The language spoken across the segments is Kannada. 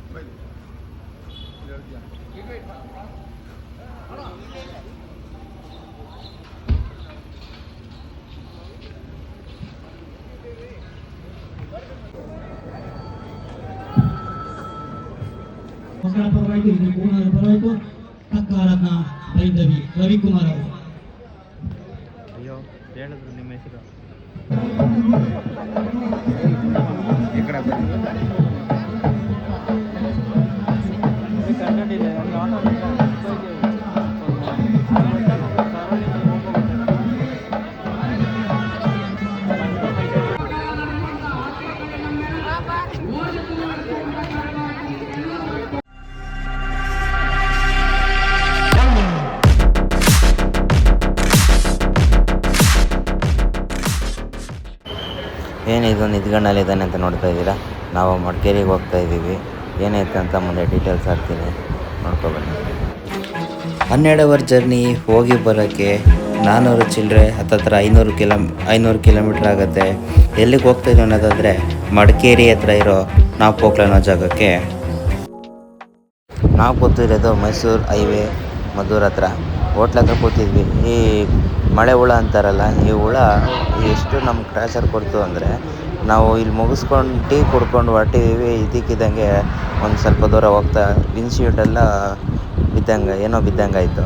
ಮಕ್ಕಳ ಪರವಾಯಿತು, ಇದು ಕೋಣದ ಪರವಾಯಿತು. ತಕ್ಕಾರನ್ನ ವೈದ್ಯವಿ ರವಿಕುಮಾರ್ ಅವರು. ಅಯ್ಯೋ ಹೇಳಿದ್ರು ನಿಮ್ಮ ಹೆಸರು. ಏನಿದು ನಿದ್ಗಣ್ಣಲ್ಲಿದ್ದಾನೆ ಅಂತ ನೋಡ್ತಾ ಇದ್ದೀರಾ. ನಾವು ಮಡಿಕೇರಿಗೆ ಹೋಗ್ತಾ ಇದ್ದೀವಿ. ಏನಾಯ್ತು ಅಂತ ಮುಂದೆ ಡೀಟೇಲ್ಸ್ ಹಾಕ್ತೀನಿ, ನೋಡ್ಕೊಬನ್ನಿ. 12 ಅವರ್ ಜರ್ನಿ ಹೋಗಿ ಬರೋಕ್ಕೆ 400 ಚಿಲ್ಲರೆ, ಹತ್ತತ್ರ 500 ಕಿಲೋಮೀಟ್ರ್ ಆಗುತ್ತೆ. ಎಲ್ಲಿಗೆ ಹೋಗ್ತಾ ಇದ್ದೀವಿ ಅನ್ನೋದಾದರೆ ಮಡಿಕೇರಿ ಹತ್ರ ಇರೋ ನಾಪೋಕ್ಲ ಅನ್ನೋ ಜಾಗಕ್ಕೆ. ನಾವು ಕೂತಿರೋದು ಮೈಸೂರು ಹೈವೇ ಮದ್ದೂರು ಹತ್ರ. ಹೋಟ್ಲ ಹತ್ರ ಕೂತಿದ್ವಿ. ಈ ಮಳೆ ಹುಳ ಅಂತಾರಲ್ಲ, ಈ ಹುಳ ಎಷ್ಟು ನಮ್ಗೆ ಟಾರ್ಚರ್ ಕೊಡ್ತು ಅಂದರೆ, ನಾವು ಇಲ್ಲಿ ಮುಗಿಸ್ಕೊಂಡು ಟೀ ಕುಡ್ಕೊಂಡು ಹೊರಟಿದ್ದೀವಿ. ಇದಕ್ಕಿದ್ದಂಗೆ ಒಂದು ಸ್ವಲ್ಪ ದೂರ ಹೋಗ್ತಾ ವಿನ್ಶೀಲ್ಡೆಲ್ಲ ಬಿದ್ದಂಗೆ ಆಯಿತು.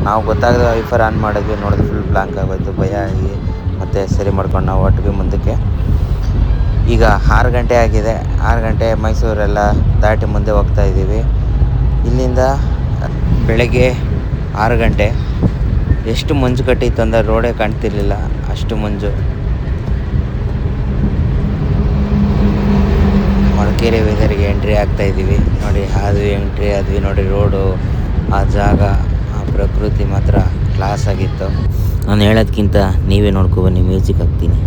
ನಾವು ಗೊತ್ತಾಗದೆ ವೈಫರ್ ಆನ್ ಮಾಡಿದ್ವಿ, ನೋಡಿದ್ರೆ ಫುಲ್ ಬ್ಲಾಂಕ್ ಆಗೋಯ್ತು. ಭಯ ಆಗಿ ಮತ್ತೆ ಸರಿ ಮಾಡ್ಕೊಂಡು ನಾವು ಹೊರಟ್ವಿ ಮುಂದಕ್ಕೆ. ಈಗ 6 ಗಂಟೆ ಆಗಿದೆ. 6 ಗಂಟೆ ಮೈಸೂರೆಲ್ಲ ದಾಟಿ ಮುಂದೆ ಹೋಗ್ತಾ ಇದ್ದೀವಿ. ಇಲ್ಲಿಂದ ಬೆಳಗ್ಗೆ 6 ಗಂಟೆ. ಎಷ್ಟು ಮಂಜು ಕಟ್ಟಿತ್ತು ಅಂದರೆ ರೋಡೇ ಕಾಣ್ತಿರ್ಲಿಲ್ಲ, ಅಷ್ಟು ಮಂಜು. ಮಡಿಕೇರಿ ವೆದರ್ಗೆ ಎಂಟ್ರಿ ಆಗ್ತಾ ಇದ್ದೀವಿ ನೋಡಿ. ಎಂಟ್ರಿ ಆದ್ವಿ ನೋಡಿ. ರೋಡು, ಆ ಜಾಗ, ಆ ಪ್ರಕೃತಿ ಮಾತ್ರ ಕ್ಲಾಸ್ ಆಗಿತ್ತು. ನಾನು ಹೇಳೋದ್ಕಿಂತ ನೀವೇ ನೋಡ್ಕೊಬನ್ನಿ, ಮ್ಯೂಸಿಕ್ ಹಾಕ್ತೀನಿ.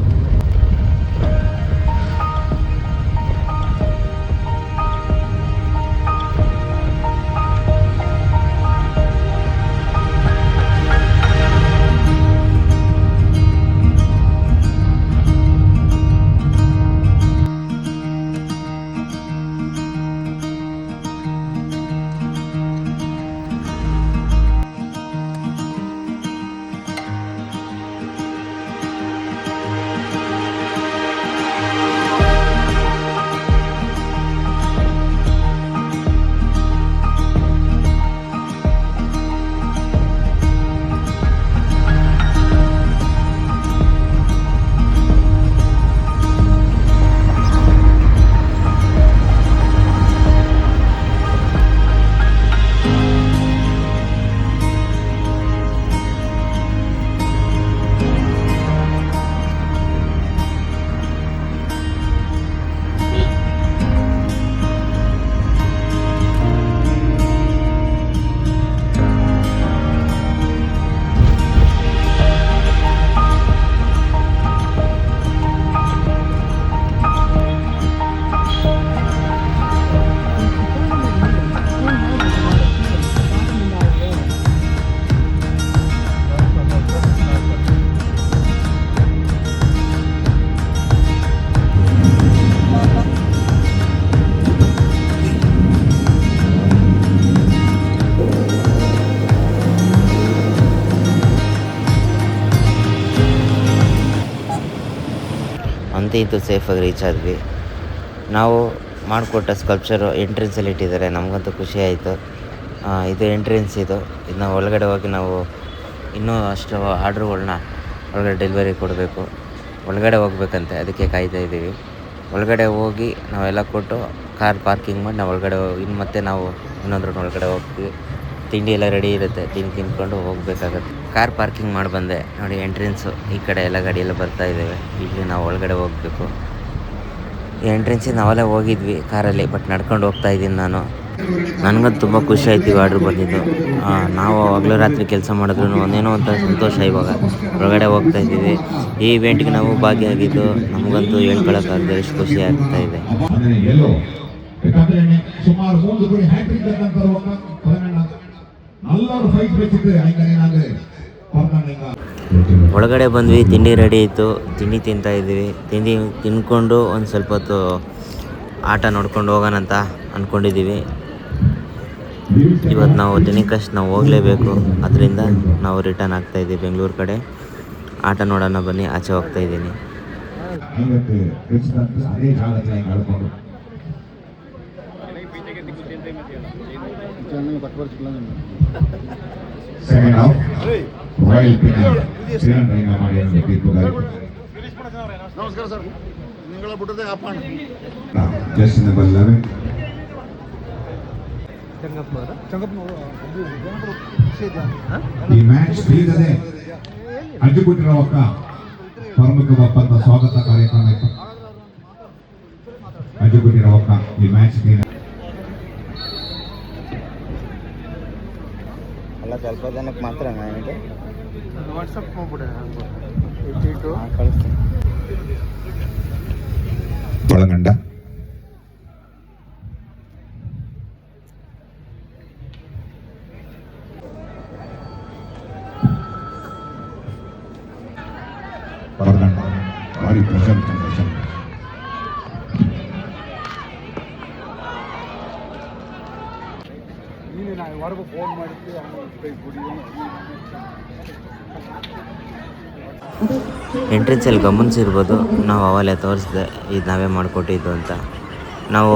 ಅಂತೂ ಸೇಫಾಗಿ ರೀಚ್ ಆದ್ವಿ. ನಾವು ಮಾಡಿಕೊಟ್ಟ ಸ್ಕಲ್ಪ್ಚರು ಎಂಟ್ರೆನ್ಸಲ್ಲಿ ಇಟ್ಟಿದ್ದಾರೆ. ನಮಗಂತೂ ಖುಷಿ ಆಯಿತು. ಇದು ಎಂಟ್ರೆನ್ಸ್. ಇದನ್ನ ಒಳಗಡೆ ಹೋಗಿ ನಾವು ಇನ್ನೂ ಅಷ್ಟು ಆರ್ಡ್ರುಗಳ್ನ ಒಳಗಡೆ ಡೆಲಿವರಿ ಕೊಡಬೇಕು. ಒಳಗಡೆ ಹೋಗ್ಬೇಕಂತೆ, ಅದಕ್ಕೆ ಕಾಯ್ತಾ ಇದ್ದೀವಿ. ಒಳಗಡೆ ಹೋಗಿ ನಾವೆಲ್ಲ ಕೊಟ್ಟು ಕಾರ್ ಪಾರ್ಕಿಂಗ್ ಮಾಡಿ ನಾವು ಒಳಗಡೆ ಮತ್ತೆ ನಾವು ಇನ್ನೊಂದ್ರ ಒಳಗಡೆ ಹೋಗ್ತೀವಿ. ತಿಂಡಿ ಎಲ್ಲ ರೆಡಿ ಇರುತ್ತೆ, ತಿಂದ್ಕೊಂಡು ಹೋಗಬೇಕಾಗತ್ತೆ. ಕಾರ್ ಪಾರ್ಕಿಂಗ್ ಮಾಡಿ ಬಂದೆ ನೋಡಿ. ಎಂಟ್ರೆನ್ಸು ಈ ಕಡೆ ಎಲ್ಲ ಗಾಡಿ ಎಲ್ಲ ಬರ್ತಾ ಇದ್ದೇವೆ. ಇಲ್ಲಿ ನಾವು ಒಳಗಡೆ ಹೋಗಬೇಕು. ಈ ಎಂಟ್ರೆನ್ಸಿಗೆ ನಾವೆಲ್ಲ ಹೋಗಿದ್ವಿ ಕಾರಲ್ಲಿ, ಬಟ್ ನಡ್ಕೊಂಡು ಹೋಗ್ತಾ ಇದ್ದೀನಿ ನಾನು. ನನಗಂತೂ ತುಂಬ ಖುಷಿ ಆಯ್ತು ಆರ್ಡ್ರ್ ಬಂದಿದ್ದು. ನಾವು ಹಗಲು ರಾತ್ರಿ ಕೆಲಸ ಮಾಡಿದ್ರು ಒಂದೇನೋ ಅಂತ ಸಂತೋಷ. ಇವಾಗ ಒಳಗಡೆ ಹೋಗ್ತಾ ಇದ್ದೀವಿ. ಈ ಇವೆಂಟ್ಗೆ ನಾವು ಭಾಗಿಯಾಗಿದ್ದು ನಮಗಂತೂ ಹೇಳ್ಕೊಳಕ್ಕಾಗದೆ ಎಷ್ಟು ಖುಷಿ ಆಗ್ತಾ ಇದೆ. ಒಳಗಡೆ ಬಂದ್ವಿ. ತಿಂಡಿ ರೆಡಿ ಇತ್ತು, ತಿಂಡಿ ತಿಂತಾ ಇದ್ವಿ. ತಿಂಡಿ ತಿನ್ಕೊಂಡು ಒಂದು ಸ್ವಲ್ಪ ಹೊತ್ತು ಆಟ ನೋಡ್ಕೊಂಡು ಹೋಗೋಣ ಅಂತ ಅಂದ್ಕೊಂಡಿದ್ದೀವಿ. ಇವತ್ತು ನಾವು ಜನಿಕಸ್ಟ್ ನಾವು ಹೋಗಲೇಬೇಕು, ಅದರಿಂದ ನಾವು ರಿಟರ್ನ್ ಆಗ್ತಾಯಿದ್ದೀವಿ ಬೆಂಗಳೂರು ಕಡೆ. ಆಟ ನೋಡೋಣ ಬನ್ನಿ, ಆಚೆ ಹೋಗ್ತಾಯಿದ್ದೀನಿ. Second half, Royal Penal, Sriranga ಮಾಡಿ ತೀರ್ಪುಗಾರ. ನಮಸ್ಕಾರ ಸರ್, ನಿಂಗಳ ಬಿಟ್ಟದೆ ಆಪಾಣ. Just number 11. ಈ ಮ್ಯಾಚ್ ಬೀಗದೆ ಅಜ್ಜಿಗುಟ್ಟಿರವಕ್ಕ ಪ್ರಮುಖ ಒಪ್ಪಂದ ಸ್ವಾಗತ ಕಾರ್ಯಕ್ರಮ ಇತ್ತು. ಅಜ್ಜಿಗುಟ್ಟಿರವಕ್ಕ ಈ ಮ್ಯಾಚ್ ಅಲ್ಲ, ಸ್ವಲ್ಪ ಜನಕ್ಕೆ ಮಾತ್ರ ನನಗೆ ವಾಟ್ಸಪ್ ಮಾಡ್ಬಿಡ ಕಳಿಸ್ತೀನಿ. ಒಳಗಂಡ ಒಳಗಂಡ ಭಾರಿ ಪ್ರೆಷರ್ ನೀನು ನಾನು ಹೊರಗೆ ಫೋನ್ ಮಾಡಿದ್ದೆ ಎಂಟ್ರೆನ್ಸಲ್ಲಿ ಗಮನಿಸಿರ್ಬೋದು, ನಾವು ಅವಲೇ ತೋರಿಸಿದೆ ಇದು ನಾವೇ ಮಾಡಿಕೊಟ್ಟಿದ್ದು ಅಂತ. ನಾವು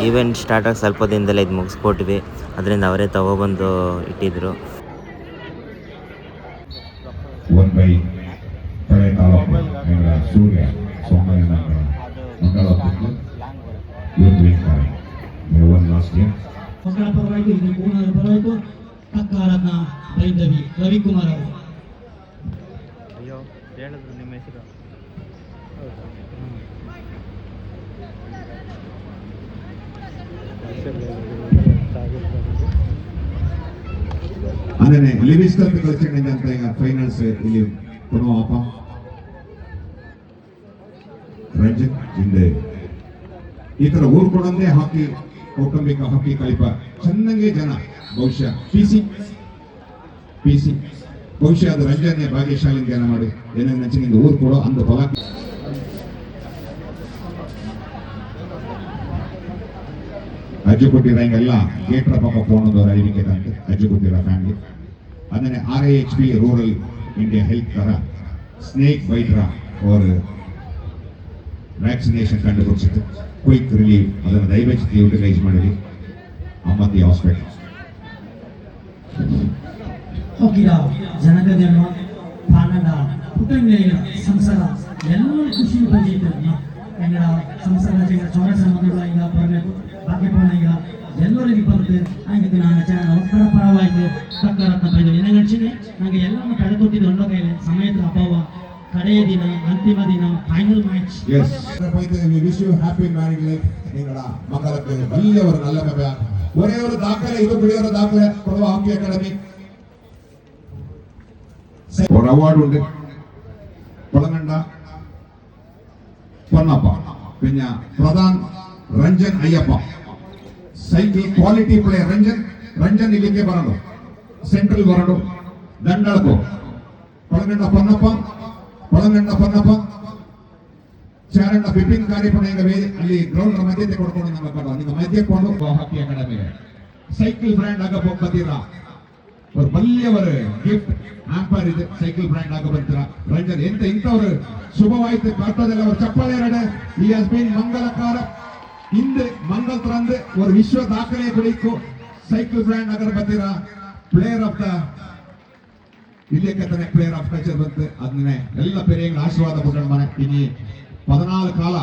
ಈವೆಂಟ್ ಸ್ಟಾರ್ಟ್ ಆಗಿ ಸ್ವಲ್ಪ ದಿನದಲ್ಲೇ ಇದು ಮುಗಿಸ್ಕೊಟ್ವಿ, ಅದರಿಂದ ಅವರೇ ತಗೊಬಂದು ಇಟ್ಟಿದ್ರು. ಸೂರ್ಯ ಸೋಮಯ್ಯ ಮಕ್ಕಳ ಪರವಾಯಿತು, ಇದು ಪೂರ್ಣರ ಪರವಾಯಿತು. ತಕ್ಕಾರತ್ನ ಬೈಂದವಿ ರವಿಕುಮಾರ್ ಅವರು. ಅಯ್ಯೋ, ಹೇಳಿದ್ರು ನಿಮ್ಮ ಹೆಸರು. ಅದನ್ನೇ ಲಿವಿಸ್ಟನ್ ಕಳಿಸಿದಂತ ಈಗ ಫೈನಲ್ಸ್ ಇಲ್ಲಿ ಪುನಃ ರಂಜಿತ್ ಜಿಂದೆ ಈ ತರ ಊರು ಕೊಡಂದೇ ಹಾಕಿ ಕೌಟುಂಬಿಕ ಹಾಕಿ ಕಲಿಪ ಚೆನ್ನಾಗಿ ಜನ ಬಹುಶಃ ಪಿಸಿ ಬಹುಶಃ ಅದು ರಂಜನೆ ಭಾಗ್ಯಶಾಲಿ ಜ್ಞಾನ ಮಾಡಿ ಏನೇನು ನೆಚ್ಚಿನಿಂದ ಊರು ಕೊಡೋ ಅಂದ ಫಲ ಅಜ್ಜು ಕೊಟ್ಟಿರ ಎಲ್ಲ ಗೇಟ್ರ ಪಾಪ ಫೋನದವ್ರ ಅರಿವಿಕೆ ತಂತೆ ಅಜ್ಜು ಕೊಟ್ಟಿರ ಫ್ಯಾಮಿಲಿ. ಅದನ್ನೇ RIHP ರೂರಲ್ ಇಂಡಿಯಾ ಹೆಲ್ತ್ ತರ ಸ್ನೇಕ್ ಬೈಟ್ರ ಅವ್ರ ವ್ಯಾಕ್ಸಿನೇಷನ್ ಕಂಡುಬಿಡಿಸಿತ್ತು. ಕ್ವಿಕ್ ರಿಲೀವ್ ಅದನ್ನು ದಯವಿಟ್ಟು ಯುಟಿಲೈಸ್ ಮಾಡಿರಿ. ಅಮ್ಮತ್ತಿ ಹಾಸ್ಪಿಟಲ್ ಹೋಗಿದ ಜನಗಣಮ ಪಾನದ ಕುಟುಂಬ ಸಂಸಾರ ಎಲ್ಲರೂ ಖುಷಿ ಬಂದಿತ್ತು. ಎಂಗಳ ಸಂಸಾರ ಚೌರ ಸಂಬಂಧಗಳು ಈಗ ಬರಬೇಕು, ಭಾಗ್ಯಪೂರ್ಣ ಈಗ ಎಲ್ಲರಿಗೂ ಬರುತ್ತೆ. ಹಾಗೆ ನಾನು ಚಾನಲ್ ಒಕ್ಕಡ ಪರವಾಯಿತು ಸಕಾರಾತ್ಮಕ ಬೈದು ನೆನಗಂಚಿನಿ ನನಗೆ ಎಲ್ಲರನ್ನು ಕಳೆದೊಟ್ಟಿದ್ದು ಒಂದ ಕೈಲಿ ಸಮಯದ ಅಭಾವ. ಕಡೆಯ ದಿನ, ಅಂತಿಮ ದಿನ, final match. Wish you happy married life. ನಿಂಗಳ ಮಕ್ಕಳಕ್ಕೆ വലിയവർ നല്ല ഒരേ ഒരു ದಾಖಲೆ ಇದು ಬಿಡಿಯವರ ದಾಖಲೆ ಕೊಡುವ ಹಾಕಿ ಅಕಾಡೆಮಿ ஒரு அவார்டு உண்டு. கொளங்கண்ட பொன்னப்ப പിന്നെ Pradhan Ranjan Ayyappa cycle quality player Ranjan ಇಲ್ಲಿಗೆ ಬರಲು ಸೆಂಟ್ರಲ್ ಬರಲು ದಂಡಳಕು ಕೊಳಗಂಡ ಪೊನ್ನಪ್ಪ ಚಾರಣ್ಣ ಬಿಪಿನ್ ಕಾರ್ಯಪಣ ಈಗ ಅಲ್ಲಿ ಗ್ರೌಂಡ್ ಮಧ್ಯತೆ ಕೊಡ್ಕೊಂಡು ನಮ್ಮ ಕಡೆ ಈಗ ಮಧ್ಯೆ ಕೊಂಡು ಹಾಕಿ ಅಕಾಡೆಮಿ ಸೈಕಲ್ ಬ್ರ್ಯಾಂಡ್ ಆಗ ಬಂದಿರ ஒரு வல்லியவர் ಗಿಫ್ಟ್ ಆಂಪರ್ ಇದೆ. ಸೈಕಲ್ ಬ್ರ್ಯಾಂಡ್ ಆಗ ಬರ್ತೀರ ರಂಜನ್ ಎಂತ ಇಂಥವ್ರು ಶುಭವಾಯ್ತು ಕಾಟೋದೆಲ್ಲ ஒரு ಚಪ್ಪಾಳೆ ಎರಡೆ ಈ ಹಸ್ ಬೀನ್ ಮಂಗಲಕಾರ ಇಂದು ಮಂಗಲ್ ತರಂದು ஒரு ವಿಶ್ವ ದಾಖಲೆ ಕುಡಿಕು ಸೈಕಲ್ ಬ್ರ್ಯಾಂಡ್ ಆಗ ಬರ್ತೀರ ಪ್ಲೇಯರ್ ಆಫ್ ದ ಇಲ್ಲಿಯಕ್ಕೆ ಪ್ಲೇಯರ್ ಆಫ್ ಕಲ್ಚರ್ ಬಂತು. ಅದನ್ನೇ ಎಲ್ಲ ಪೆರಿಯಗಳ ಆಶೀರ್ವಾದ ಕೊಟ್ಟಣ ಮನೆ ಇನಿ 14 ಕಾಲ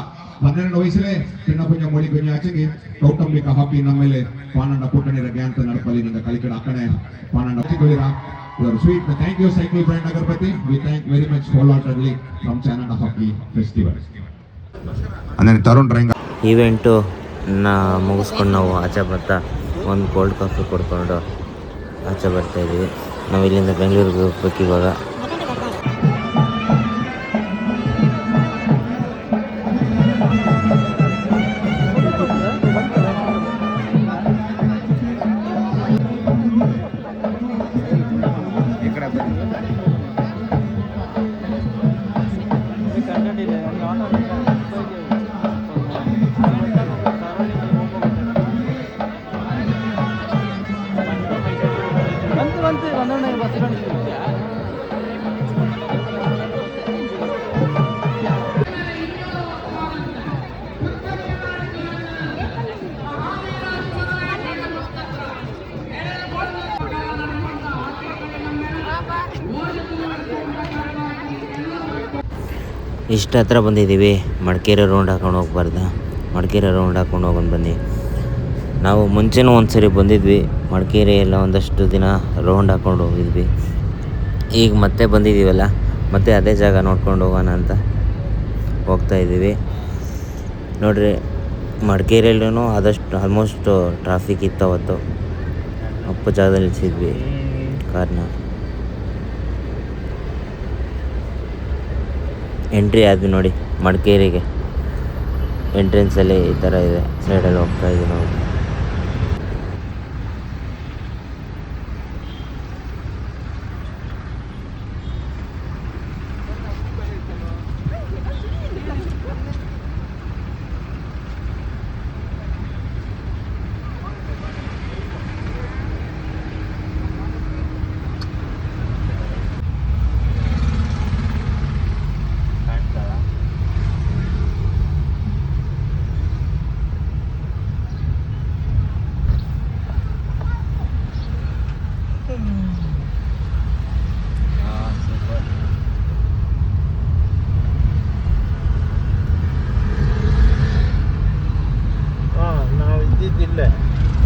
12 ವಯಸ್ಸಲ್ಲೇ ಚಿನ್ನ ಕುಂಜ ಮೊಳಿ ಕುಂಜ ಆಚೆಗೆ ಕೌಟುಂಬಿಕ ಹಾಕಿ ನಮ್ಮೇಲೆ ಪಾನಂಡ ಪುಟ್ಟಣಿರ ಗ್ಯಾಂತ ನಡಪಲ್ಲಿ ನಿಂದ ಕಲಿಕಡ ಅಕ್ಕಣೆ ಪಾನಂಡ ಹಚ್ಚಿಕೊಳ್ಳಿರ ಇವರು sweet. Thank you cycle brand agarbatti. We thank very much wholeheartedly from channel hockey festival. ಅಂದರೆ ತರುಣ್ ರಂಗ ಈವೆಂಟು ಮುಗಿಸ್ಕೊಂಡು ನಾವು ಆಚೆ ಬರ್ತಾ ಒಂದು ಕೋಲ್ಡ್ ಕಾಫಿ ಕೊಡ್ಕೊಂಡು ಆಚೆ ಬರ್ತಾಯಿದ್ದೀವಿ. ನಾವು ಇಲ್ಲಿಂದ ಬೆಂಗಳೂರಿಗೆ ಹೋಗ್ಬೇಕು ಇವಾಗ. ಇಷ್ಟು ಹತ್ರ ಬಂದಿದ್ದೀವಿ. ಮಡಿಕೇರಿ ರೌಂಡ್ ಹಾಕೊಂಡು ಹೋಗ್ಬಾರ್ದ? ಮಡಿಕೇರಿ ರೌಂಡ್ ಹಾಕೊಂಡು ಹೋಗೋಣ ಬನ್ನಿ. ನಾವು ಮುಂಚೆನೂ ಒಂದು ಸರಿ ಬಂದಿದ್ವಿ ಮಡಿಕೇರಿ ಎಲ್ಲ, ಒಂದಷ್ಟು ದಿನ ರೌಂಡ್ ಹಾಕ್ಕೊಂಡು ಹೋಗಿದ್ವಿ. ಈಗ ಮತ್ತೆ ಬಂದಿದ್ದೀವಲ್ಲ, ಮತ್ತೆ ಅದೇ ಜಾಗ ನೋಡ್ಕೊಂಡು ಹೋಗೋಣ ಅಂತ ಹೋಗ್ತಾಯಿದ್ದೀವಿ. ನೋಡಿರಿ, ಮಡಿಕೇರಿಯಲ್ಲೂ ಆದಷ್ಟು ಆಲ್ಮೋಸ್ಟ್ ಟ್ರಾಫಿಕ್ ಇತ್ತು ಅವತ್ತು. ಅಪ್ಪು ಜಾಗದಲ್ಲಿ ನಿಲ್ಸಿದ್ವಿ ಕಾರ್ನ. ಎಂಟ್ರಿ ಆದ್ವಿ ನೋಡಿ ಮಡಿಕೇರಿಗೆ. ಎಂಟ್ರೆನ್ಸಲ್ಲಿ ಈ ಥರ ಇದೆ, ಸೈಡಲ್ಲಿ ಹೋಗ್ತಾ ಇದ್ದೀವಿ ನಾವು. ನಾವು ಇದ್ದಿದ್ದಿಲ್ಲ,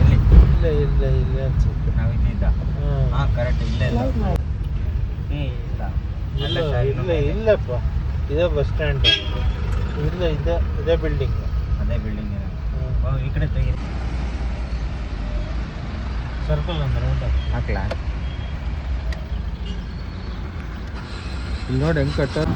ಎಲ್ಲಿ ಇಲ್ಲ ಅನ್ಸುತ್ತೆ. ನಾವು ಇಲ್ಲಿದ್ದ? ಹಾಂ, ಕರೆಕ್ಟ್. ಇಲ್ಲೇ ಇಲ್ಲ. ಇಲ್ಲಪ್ಪ, ಇದೇ ಬಸ್ ಸ್ಟ್ಯಾಂಡ್. ಇಲ್ಲ, ಇದೇ ಬಿಲ್ಡಿಂಗ್. ಅದೇ ಬಿಲ್ಡಿಂಗ್ ಈ ಕಡೆ ತೆಗಿ. ಸರ್ಕಲ್ ಅಂದ್ರೆ ಹಾಕ್ಲಾ? ಇಲ್ಲಿ ನೋಡಿ ಹೆಂಗೆ ಕಟ್ಟಾರ.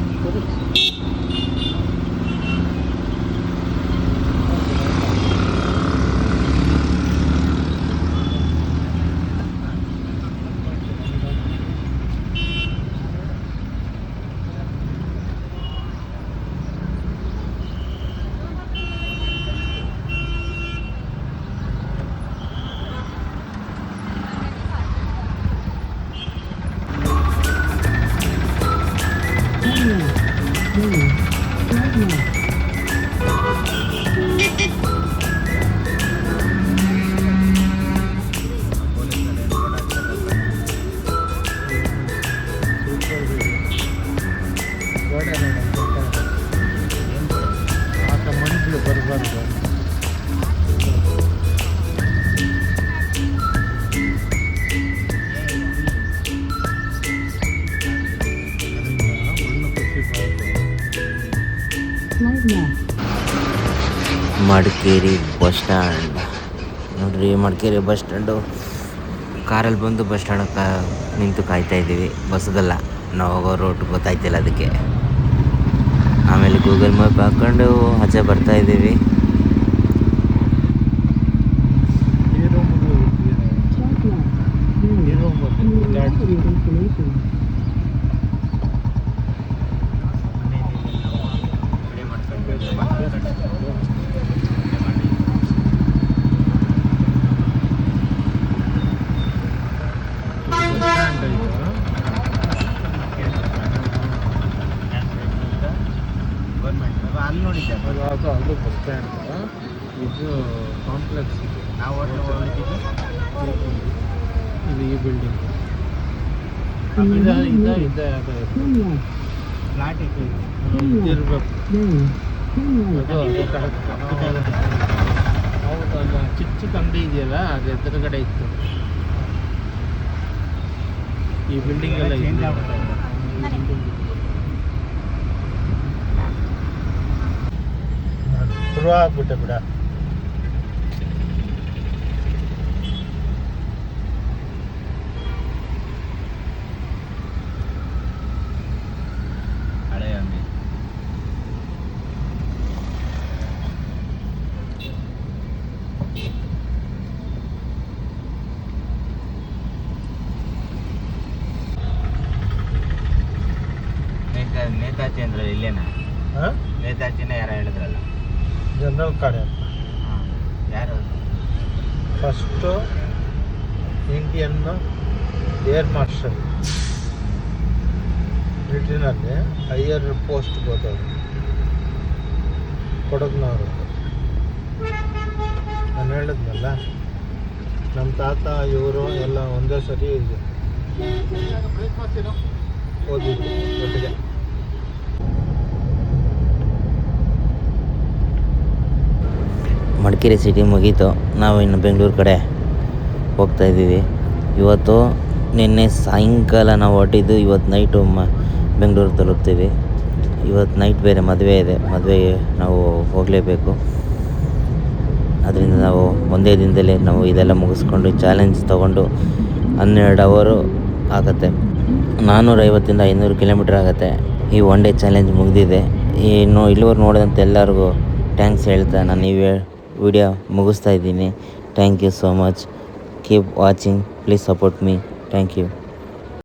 ಮನುಷ್ಯರು ಬರಬಾರ್ದು. ಮಡಿಕೇರಿ ಬಸ್ ಸ್ಟ್ಯಾಂಡ್ ನೋಡ್ರಿ. Madikeri bus stand. ಕಾರಲ್ಲಿ ಬಂದು ಬಸ್ ಸ್ಟ್ಯಾಂಡ್ ನಿಂತು ಕಾಯ್ತಾ ಇದ್ದೀವಿ. ಬಸ್ಸದಲ್ಲ, ನಾವು ಹೋಗೋ ರೋಡ್ ಗೊತ್ತಾಯ್ತಿಲ್ಲ ಅದಕ್ಕೆ. ಆಮೇಲೆ ಗೂಗಲ್ ಮ್ಯಾಪ್ ಹಾಕ್ಕೊಂಡು ಆಚೆ ಬರ್ತಾ ಇದ್ದೀವಿ. ಅಲ್ಲಿ ನೋಡಿದ್ದೆ ಅದು ಬಸ್ ಸ್ಟ್ಯಾಂಡ್. ಇದು ಕಾಂಪ್ಲೆಕ್ಸ್ ಇದೆ. ನಾವು ಇದು ಈ ಬಿಲ್ಡಿಂಗ್. ಫ್ಲಾಟ್ ಇದಿರ್ಬೇಕು. ಹೌದಲ್ಲ, ಚಿಕ್ಕ ಚಿಕ್ಕ ಅಂಗಡಿ ಇದೆಯಲ್ಲ, ಅದು ಎದುರುಗಡೆ ಇತ್ತು. ಈ ಬಿಲ್ಡಿಂಗ್ ಎಲ್ಲ ಇದೆ. ಶುರು ಆಗ್ಬಿಟ್ಟೆ ಬಿಡ. ಹಳೆ ಅಂಗಡಿ. ನೇತಾಜಿ ಅಂದ್ರೆ ಇಲ್ಲೇನಾ? ನೇತಾಜಿನ ಯಾರು ಹೇಳಿದ್ರಲ್ಲ, ಜನರಲ್ ಕಾಡೆ ಅಂತ. ಯಾರು? ಫಸ್ಟು ಇಂಡಿಯನ್ ಏರ್ ಮಾರ್ಷಲ್ ಮಿಲಿಟ್ರಿನಲ್ಲಿ ಹೈಯರ್ ಪೋಸ್ಟ್ ಹೋದವರು ಕೊಡಗ್ನವರು. ನಾನು ಹೇಳಿದ್ನಲ್ಲ, ನಮ್ಮ ತಾತ ಇವರು ಎಲ್ಲ ಒಂದೇ ಸರಿ ಓದಿದ್ರು ಒಟ್ಟಿಗೆ. ಮಡಿಕೇರಿ ಸಿಟಿ ಮುಗೀತು, ನಾವು ಇನ್ನು ಬೆಂಗಳೂರು ಕಡೆ ಹೋಗ್ತಾಯಿದ್ದೀವಿ. ಇವತ್ತು ನಿನ್ನೆ ಸಾಯಂಕಾಲ ನಾವು ಹೊರಟಿದ್ದು, ಇವತ್ತು ನೈಟು ಬೆಂಗಳೂರು ತಲುಪ್ತೀವಿ. ಇವತ್ತು ನೈಟ್ ಬೇರೆ ಮದುವೆ ಇದೆ, ಮದುವೆಗೆ ನಾವು ಹೋಗಲೇಬೇಕು. ಅದರಿಂದ ನಾವು ಒಂದೇ ದಿನದಲ್ಲೇ ನಾವು ಇದೆಲ್ಲ ಮುಗಿಸ್ಕೊಂಡು ಚಾಲೆಂಜ್ ತೊಗೊಂಡು 12 ಅವರು ಆಗುತ್ತೆ. 450 500 ಕಿಲೋಮೀಟ್ರ್ ಆಗುತ್ತೆ. ಈ ಒನ್ ಡೇ ಚಾಲೆಂಜ್ ಮುಗಿದಿದೆ. ಇನ್ನು ಇಲ್ಲಿವರೆಗೂ ನೋಡಿದಂಥ ಎಲ್ಲರಿಗೂ ಥ್ಯಾಂಕ್ಸ್ ಹೇಳ್ತಾ ನಾನು ಈ ವಿಡಿಯೋ ಮುಗಿಸ್ತಾ ಇದ್ದೀನಿ. Thank you so much. Keep watching, please support me. Thank you.